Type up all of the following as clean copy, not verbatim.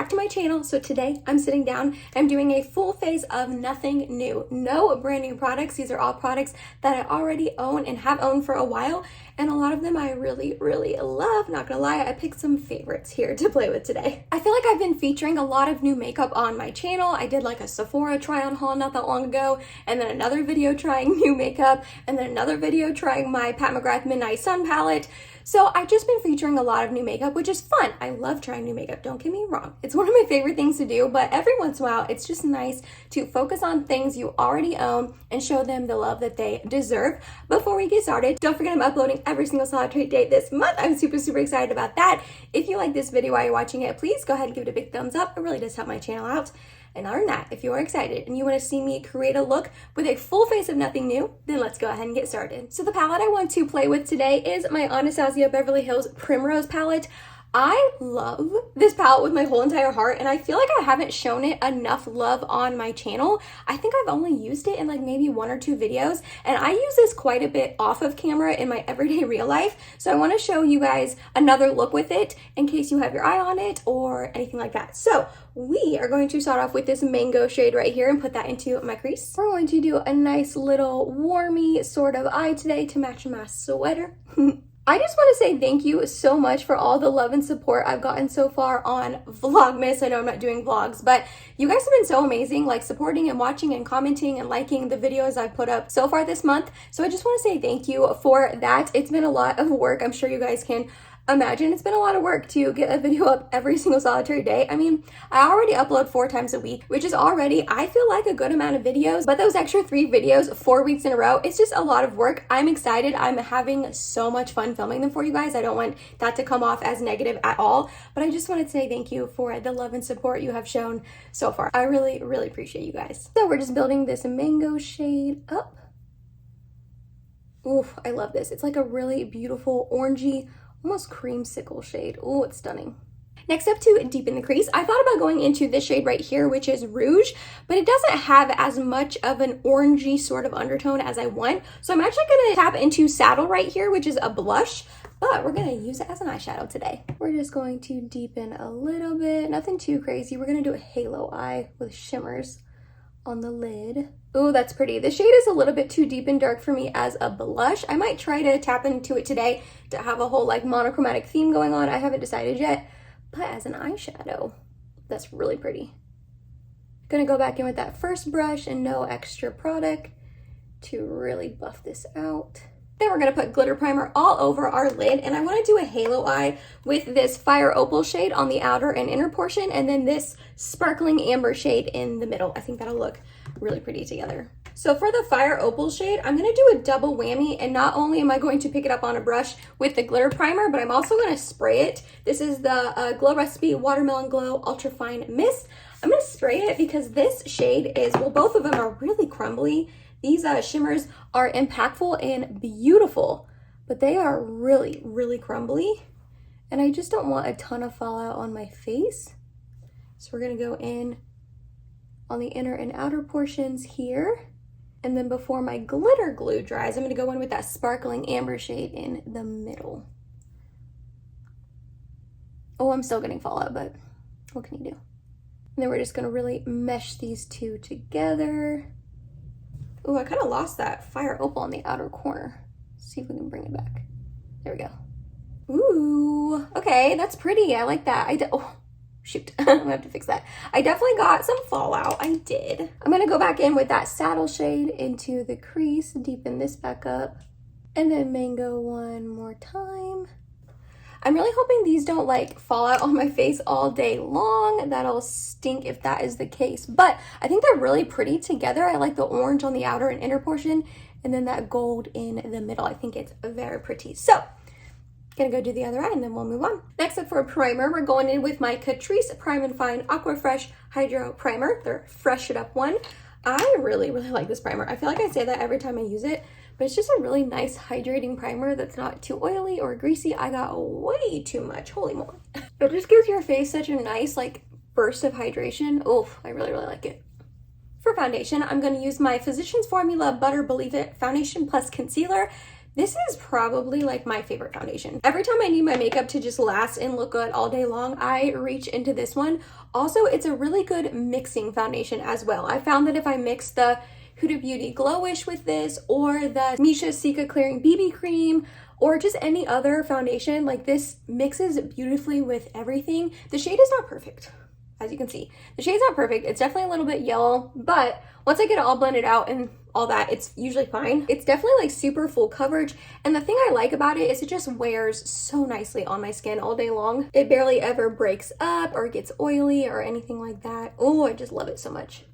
back to my channel. So today I'm sitting down, I'm doing a full face of nothing new, no brand new products. These are all products that I already own and have owned for a while, and a lot of them I really love. Not gonna lie, I picked some favorites here to play with today. I feel like I've been featuring a lot of new makeup on my channel. I did like a Sephora try on haul not that long ago, and then another video trying new makeup, and then another video trying my Pat McGrath Midnight Sun palette. So I've just been featuring a lot of new makeup, which is fun. I love trying new makeup, don't get me wrong. It's one of my favorite things to do, but every once in a while, it's just nice to focus on things you already own and show them the love that they deserve. Before we get started, don't forget I'm uploading every single solitary day this month. I'm super excited about that. If you like this video while you're watching it, please go ahead and give it a big thumbs up. It really does help my channel out. And other than that, if you are excited and you want to see me create a look with a full face of nothing new, then let's go ahead and get started. So the palette I want to play with today is my Anastasia Beverly Hills Primrose Palette. I love this palette with my whole entire heart, and I feel like I haven't shown it enough love on my channel. I think I've only used it in like maybe 1 or 2 videos, and I use this quite a bit off of camera in my everyday real life. So I want to show you guys another look with it in case you have your eye on it or anything like that. So we are going to start off with this mango shade right here and put that into my crease. We're going to do a nice little warmy sort of eye today to match my sweater. I just want to say thank you so much for all the love and support I've gotten so far on Vlogmas. I know I'm not doing vlogs, but you guys have been so amazing, like supporting and watching and commenting and liking the videos I've put up so far this month. So I just want to say thank you for that. It's been a lot of work. I'm sure you guys can imagine it's been a lot of work to get a video up every single solitary day. I mean, I already upload 4 times a week, which is already, I feel like, a good amount of videos, but those extra 3 videos 4 weeks in a row, it's just a lot of work. I'm excited. I'm having so much fun filming them for you guys. I don't want that to come off as negative at all, but I just want to say thank you for the love and support you have shown so far. I really appreciate you guys. So we're just building this mango shade up. Oof, I love this. It's like a really beautiful orangey, almost creamsicle shade. Oh, it's stunning. Next up, to deepen the crease, I thought about going into this shade right here, which is Rouge, but it doesn't have as much of an orangey sort of undertone as I want. So I'm actually going to tap into Saddle right here, which is a blush, but we're going to use it as an eyeshadow today. We're just going to deepen a little bit, nothing too crazy. We're going to do a halo eye with shimmers on the lid. Oh, that's pretty. The shade is a little bit too deep and dark for me as a blush. I might try to tap into it today to have a whole like monochromatic theme going on. I haven't decided yet, but as an eyeshadow, that's really pretty. Gonna go back in with that first brush and no extra product to really buff this out. Then we're gonna put glitter primer all over our lid, and I wanna do a halo eye with this Fire Opal shade on the outer and inner portion, and then this sparkling amber shade in the middle. I think that'll look really pretty together. So for the Fire Opal shade, I'm gonna do a double whammy, and not only am I going to pick it up on a brush with the glitter primer, but I'm also gonna spray it. This is the Glow Recipe Watermelon Glow Ultra Fine Mist. I'm gonna spray it because this shade is, well, both of them are really crumbly. These shimmers are impactful and beautiful, but they are really crumbly, and I just don't want a ton of fallout on my face. So we're gonna go in on the inner and outer portions here, and then before my glitter glue dries, I'm gonna go in with that sparkling amber shade in the middle. Oh, I'm still getting fallout, but what can you do? And then we're just gonna really mesh these two together. Oh, I kind of lost that Fire Opal on the outer corner. Let's see if we can bring it back. There we go. Ooh, okay, that's pretty. I like that. Oh, shoot, I'm gonna have to fix that. I definitely got some fallout. I did. I'm gonna go back in with that Saddle shade into the crease, deepen this back up, and then Mango one more time. I'm really hoping these don't like fall out on my face all day long. That'll stink if that is the case, but I think they're really pretty together. I like the orange on the outer and inner portion, and then that gold in the middle. I think it's very pretty. So gonna go do the other eye and then we'll move on. Next up for a primer, we're going in with my Catrice Prime and Fine Aqua Fresh Hydro Primer, their Fresh It Up one. I really like this primer. I feel like I say that every time I use it, but it's just a really nice hydrating primer that's not too oily or greasy. I got way too much, holy moly. It just gives your face such a nice like burst of hydration. Oh, I really like it. For foundation, I'm going to use my Physicians Formula Butter Believe It Foundation Plus Concealer. This is probably like my favorite foundation. Every time I need my makeup to just last and look good all day long, I reach into this one. Also, it's a really good mixing foundation as well. I found that if I mix the Huda Beauty Glowish with this, or the Misha Sika Clearing BB Cream, or just any other foundation, like this mixes beautifully with everything. The shade is not perfect, as you can see. The shade's not perfect. It's definitely a little bit yellow, but once I get it all blended out and all that, it's usually fine. It's definitely like super full coverage, and the thing I like about it is it just wears so nicely on my skin all day long. It barely ever breaks up or gets oily or anything like that. Oh, I just love it so much.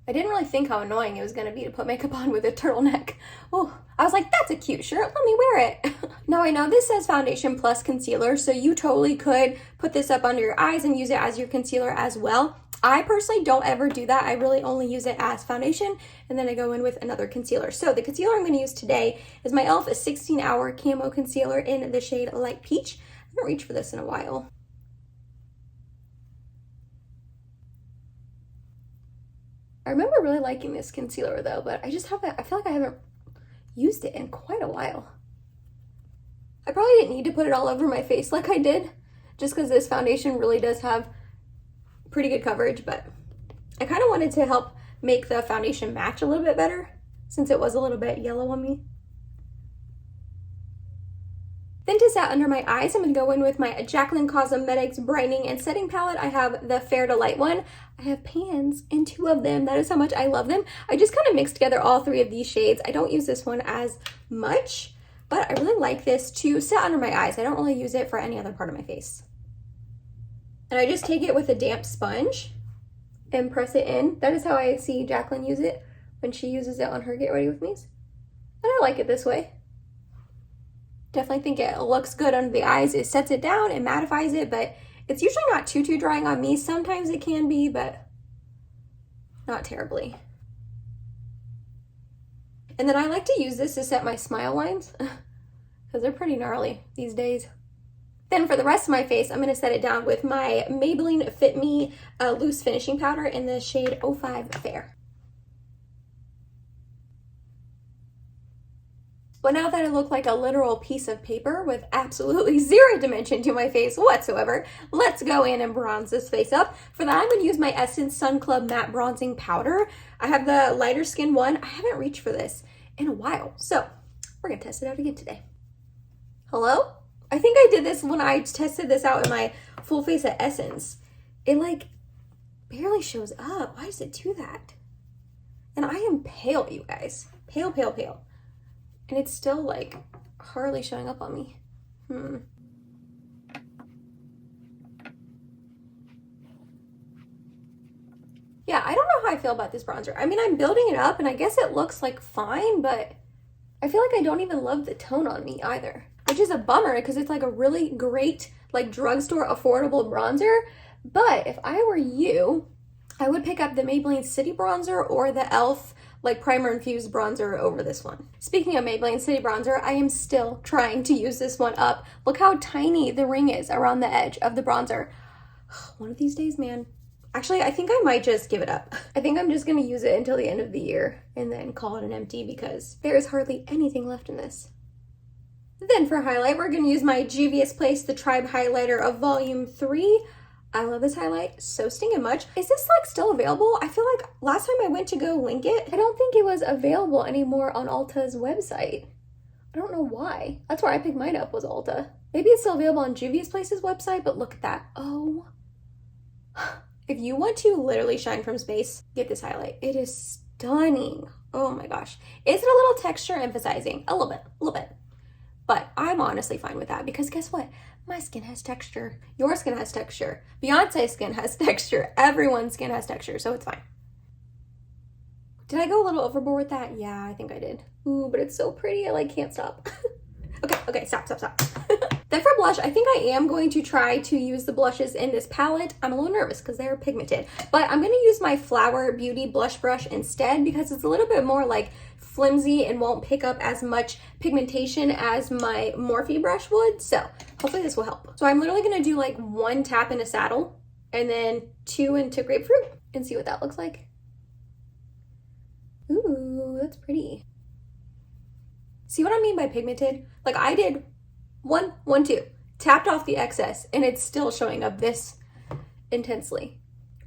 I didn't really think how annoying it was going to be to put makeup on with a turtleneck. Oh, I was like, that's a cute shirt, let me wear it. Now I know this says foundation plus concealer, so you totally could put this up under your eyes and use it as your concealer as well. I personally don't ever do that. I really only use it as foundation, and then I go in with another concealer. So the concealer I'm going to use today is my e.l.f. 16-Hour Camo Concealer in the shade Light Peach. I haven't reached for this in a while. I remember really liking this concealer though, but I feel like I haven't used it in quite a while. I probably didn't need to put it all over my face like I did, just because this foundation really does have pretty good coverage, but I kind of wanted to help make the foundation match a little bit better since it was a little bit yellow on me. Then to set under my eyes, I'm going to go in with my Jaclyn Cosmetics Brightening and Setting Palette. I have the Fair to Light one. I have pans in 2 of them. That is how much I love them. I just kind of mixed together all 3 of these shades. I don't use this one as much, but I really like this to set under my eyes. I don't really use it for any other part of my face. And I just take it with a damp sponge and press it in. That is how I see Jaclyn use it when she uses it on her Get Ready With Me's. And I like it this way. Definitely think it looks good under the eyes. It sets it down, it mattifies it, but it's usually not too drying on me. Sometimes it can be, but not terribly. And then I like to use this to set my smile lines because they're pretty gnarly these days. Then for the rest of my face, I'm going to set it down with my Maybelline Fit Me Loose Finishing Powder in the shade 05 Fair. But now that I look like a literal piece of paper with absolutely 0 dimension to my face whatsoever, let's go in and bronze this face up. For that, I'm going to use my Essence Sun Club Matte Bronzing Powder. I have the lighter skin one. I haven't reached for this in a while, so we're going to test it out again today. Hello? I think I did this when I tested this out in my full face at Essence. It like barely shows up. Why does it do that? And I am pale, you guys. Pale, pale, pale. And it's still like hardly showing up on me. Yeah, I don't know how I feel about this bronzer. I mean, I'm building it up and I guess it looks like fine, but I feel like I don't even love the tone on me either, which is a bummer because it's like a really great like drugstore affordable bronzer. But if I were you, I would pick up the Maybelline City Bronzer or the e.l.f. like primer infused bronzer over this one. Speaking of Maybelline City Bronzer, I am still trying to use this one up. Look how tiny the ring is around the edge of the bronzer. One of these days, man. Actually, I think I might just give it up. I think I'm just gonna use it until the end of the year and then call it an empty because there is hardly anything left in this. Then for highlight, we're gonna use my Juvia's Place The Tribe Highlighter of Volume 3. I love this highlight so stinking much. Is this like still available? I feel like last time I went to go link it, I don't think it was available anymore on Ulta's website. I don't know why. That's where I picked mine up, was Ulta. Maybe it's still available on Juvia's Place's website, but look at that. Oh. If you want to literally shine from space, get this highlight. It is stunning. Oh my gosh. Is it a little texture emphasizing? A little bit. But I'm honestly fine with that because guess what? My skin has texture. Your skin has texture. Beyonce's skin has texture. Everyone's skin has texture, so it's fine. Did I go a little overboard with that? Yeah, I think I did. Ooh, but it's so pretty. I like can't stop. Okay, stop. Then for blush, I think I am going to try to use the blushes in this palette. I'm a little nervous because they're pigmented, but I'm going to use my Flower Beauty blush brush instead because it's a little bit more like flimsy and won't pick up as much pigmentation as my Morphe brush would. So hopefully this will help. So I'm literally going to do like 1 tap into Saddle and then 2 into Grapefruit and see what that looks like. Ooh, that's pretty. See what I mean by pigmented? Like I did 1, 1, 2, tapped off the excess and it's still showing up this intensely.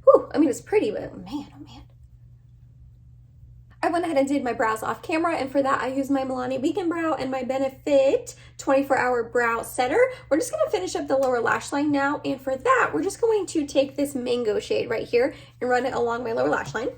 Whew, I mean, it's pretty, but man, oh man. I went ahead and did my brows off camera, and for that I used my Milani Beacon Brow and my Benefit 24-hour brow setter. We're just gonna finish up the lower lash line now, and for that we're just going to take this mango shade right here and run it along my lower lash line.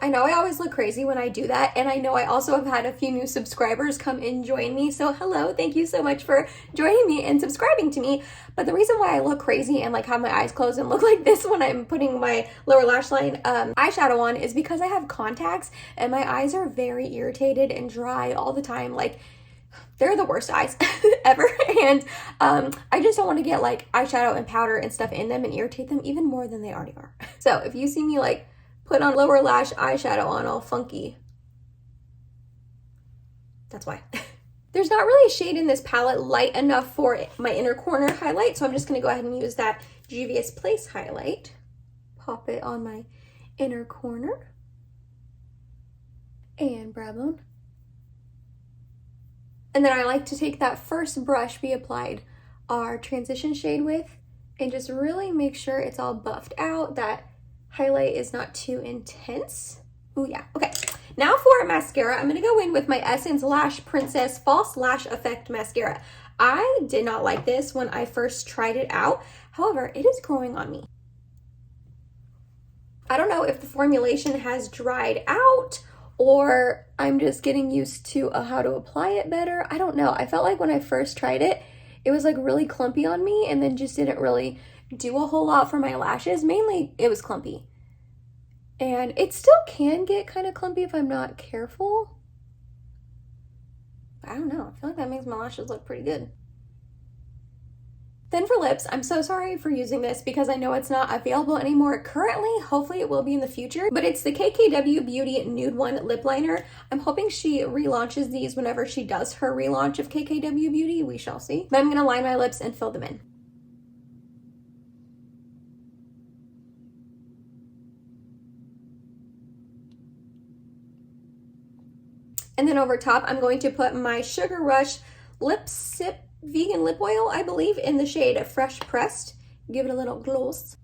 I know I always look crazy when I do that, and I know I also have had a few new subscribers come and join me, so hello, thank you so much for joining me and subscribing to me. But the reason why I look crazy and like have my eyes closed and look like this when I'm putting my lower lash line eyeshadow on is because I have contacts and my eyes are very irritated and dry all the time. Like, they're the worst eyes ever, and I just don't want to get like eyeshadow and powder and stuff in them and irritate them even more than they already are. So if you see me like put on lower lash eyeshadow on all funky, that's why. There's not really a shade in this palette light enough for my inner corner highlight, so I'm just going to go ahead and use that Juvia's Place highlight. Pop it on my inner corner and brow bone. And then I like to take that first brush we applied our transition shade with and just really make sure it's all buffed out, that highlight is not too intense. Oh yeah, okay. Now for mascara, I'm gonna go in with my Essence Lash Princess False Lash Effect Mascara. I did not like this when I first tried it out. However, it is growing on me. I don't know if the formulation has dried out or I'm just getting used to how to apply it better. I don't know. I felt like when I first tried it, it was like really clumpy on me and then just didn't really do a whole lot for my lashes. Mainly it was clumpy, and it still can get kind of clumpy if I'm not careful. I don't know, I feel like that makes my lashes look pretty good. Then for lips, I'm so sorry for using this because I know it's not available anymore currently. Hopefully it will be in the future, but it's the KKW Beauty Nude One Lip Liner. I'm hoping she relaunches these whenever she does her relaunch of KKW Beauty. We shall see. Then I'm gonna line my lips and fill them in. And then over top, I'm going to put my Sugar Rush Lip Sip Vegan Lip Oil, I believe, in the shade Fresh Pressed. Give it a little gloss.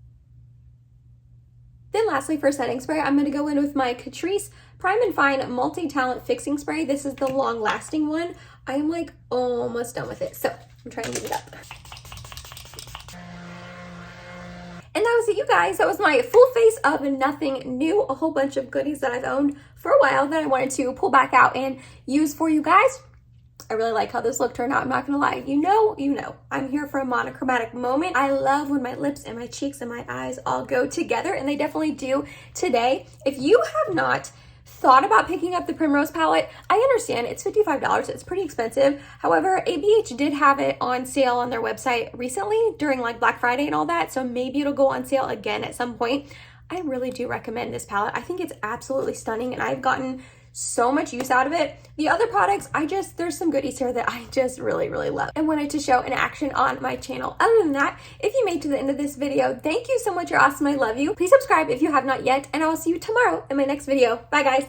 Then lastly, for setting spray, I'm going to go in with my Catrice Prime and Fine Multi-Talent Fixing Spray. This is the long-lasting one. I am like almost done with it, so I'm trying to give it up. And that was it, you guys. That was my full face of nothing new. A whole bunch of goodies that I've owned for a while that I wanted to pull back out and use for you guys. I really like how this look turned out. I'm not gonna lie. You know. I'm here for a monochromatic moment. I love when my lips and my cheeks and my eyes all go together, and they definitely do today. If you have not thought about picking up the Primrose palette, I understand it's $55. It's pretty expensive. However, ABH did have it on sale on their website recently during like Black Friday and all that, so maybe it'll go on sale again at some point. I really do recommend this palette. I think it's absolutely stunning and I've gotten so much use out of it. The other products, there's some goodies here that I just really, really love and wanted to show in action on my channel. Other than that, if you made it to the end of this video, thank you so much. You're awesome. I love you. Please subscribe if you have not yet, and I will see you tomorrow in my next video. Bye, guys.